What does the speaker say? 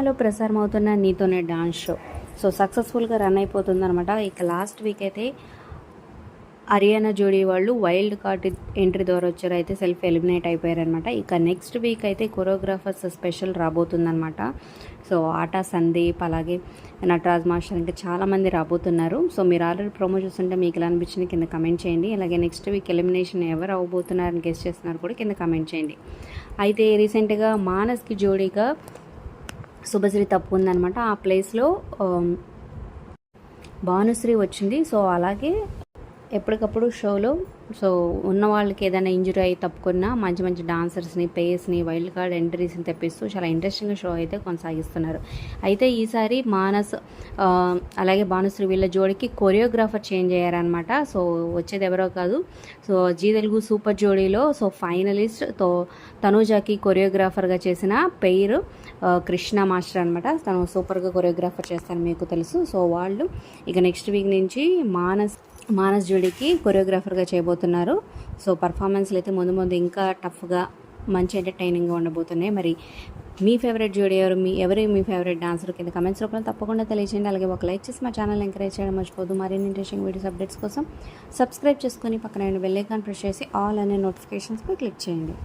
సినిమాలో ప్రసారం అవుతున్న నీతోనే డాన్స్ షో సో సక్సెస్ఫుల్గా రన్ అయిపోతుందన్నమాట. ఇక లాస్ట్ వీక్ అయితే హర్యానా జోడీ వాళ్ళు వైల్డ్ కార్డ్ ఎంట్రీ ద్వారా వచ్చారు, అయితే సెల్ఫ్ ఎలిమినేట్ అయిపోయారనమాట. ఇక నెక్స్ట్ వీక్ అయితే కొరియోగ్రాఫర్స్ స్పెషల్ రాబోతుందనమాట. సో ఆటా సందీప్ అలాగే నటరాజ్ మాస్టర్ ఇంకా చాలామంది రాబోతున్నారు. సో మీరు ఆల్రెడీ ప్రోమో చూస్తుంటే మీకు ఎలా అనిపించింది కింద కమెంట్ చేయండి. అలాగే నెక్స్ట్ వీక్ ఎలిమినేషన్ ఎవరు అవ్వబోతున్నారని గెస్ట్ చేస్తున్నారు కూడా కింద కమెంట్ చేయండి. అయితే రీసెంట్గా మానస్కి జోడీగా శుభశ్రీ తప్పు ఉందనమాట. ఆ ప్లేస్లో భానుశ్రీ వచ్చింది. సో అలాగే ఎప్పటికప్పుడు షోలో సో ఉన్న వాళ్ళకి ఏదైనా ఇంజురీ అయి తప్పుకున్నా మంచి మంచి డాన్సర్స్ని పేయర్స్ని వైల్డ్ కార్డ్ ఎంట్రీస్ని తెప్పిస్తూ చాలా ఇంట్రెస్టింగ్గా షో అయితే కొనసాగిస్తున్నారు. అయితే ఈసారి మానస్ అలాగే భానుశ్రీ వీళ్ళ జోడికి కొరియోగ్రాఫర్ చేంజ్ అయ్యారనమాట. సో వచ్చేది ఎవరో కాదు, సో జీ తెలుగు సూపర్ జోడీలో సో ఫైనలిస్ట్ తనూజాకి కొరియోగ్రాఫర్గా చేసిన పేరు కృష్ణ మాస్టర్ అనమాట. తను సూపర్గా కొరియోగ్రాఫర్ చేస్తాను మీకు తెలుసు. సో వాళ్ళు ఇక నెక్స్ట్ వీక్ నుంచి మానస్ జోడీకి కొరియోగ్రాఫర్గా చేయబోతున్నారు. సో పర్ఫార్మెన్స్లు అయితే ముందు ముందు ఇంకా టఫ్గా మంచి ఎంటర్టైనింగ్గా ఉండబోతున్నాయి. మరి మీ ఫేవరెట్ జోడీ ఎవరు మీ ఫేవరెట్ డాన్సర్ కింద కమెంట్స్ రూపంలో తప్పకుండా తెలియజేయండి. అలాగే ఒక లైక్ చేసి మా ఛానల్ ఎంకరేజ్ చేయడం మర్చిపోదు. మరిన్ని ఇంట్రెస్టింగ్ వీడియోస్ అప్డేట్స్ కోసం సబ్స్క్రైబ్ చేసుకొని పక్కన బెల్ ఐకాన్ ప్రెస్ చేసి ఆల్ అనే నోటిఫికేషన్స్పై క్లిక్ చేయండి.